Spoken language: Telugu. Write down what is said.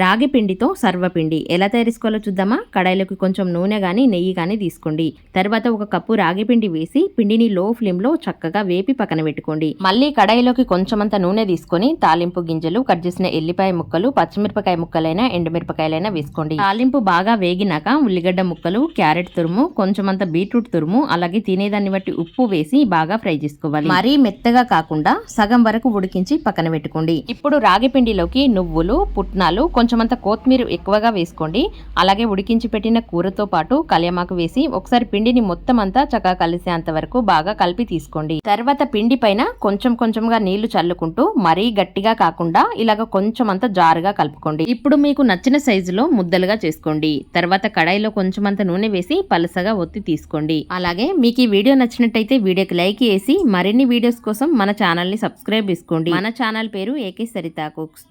రాగి పిండితో సర్వపిండి ఎలా తయారు చేసుకోవాలో చూద్దామా. కడాయిలోకి కొంచెం నూనె కానీ నెయ్యి కానీ తీసుకోండి. తర్వాత ఒక కప్పు రాగి పిండి వేసి పిండిని లో ఫ్లేమ్ లో చక్కగా వేపి పక్కన పెట్టుకోండి. మళ్ళీ కడాయిలోకి కొంచెమంత నూనె తీసుకొని తాలింపు గింజలు, కట్ చేసిన ఎల్లిపాయ ముక్కలు, పచ్చిమిరపకాయ ముక్కలైనా ఎండుమిరపకాయలైనా వేసుకోండి. తాలింపు బాగా వేగినాక ఉల్లిగడ్డ ముక్కలు, క్యారెట్ తురుము, కొంచెమంత బీట్రూట్ తురుము, అలాగే తినేదాన్ని బట్టి ఉప్పు వేసి బాగా ఫ్రై చేసుకోవాలి. మరీ మెత్తగా కాకుండా సగం వరకు ఉడికించి పక్కన పెట్టుకోండి. ఇప్పుడు రాగి పిండిలోకి నువ్వులు, పుట్నాలు, కొంచెమంత కొత్తిమీర ఎక్కువగా వేసుకోండి. అలాగే ఉడికించి పెట్టిన కూరతో పాటు కళ్యామాకు వేసి ఒకసారి పిండిని మొత్తం అంతా చక్కగా కలిసేంత వరకు బాగా కలిపి తీసుకోండి. తర్వాత పిండి పైన కొంచెం కొంచెంగా నీళ్లు చల్లుకుంటూ మరీ గట్టిగా కాకుండా ఇలాగ కొంచెం అంతా జారుగా కలుపుకోండి. ఇప్పుడు మీకు నచ్చిన సైజులో ముద్దలుగా చేసుకోండి. తర్వాత కడాయిలో కొంచెమంత నూనె వేసి పలసగా ఒత్తి తీసుకోండి. అలాగే మీకు ఈ వీడియో నచ్చినట్టయితే వీడియోకి లైక్ వేసి మరిన్ని వీడియోస్ కోసం మన ఛానల్ ని సబ్స్క్రైబ్ చేసుకోండి. మన ఛానల్ పేరు ఏకే సరితా కుక్స్.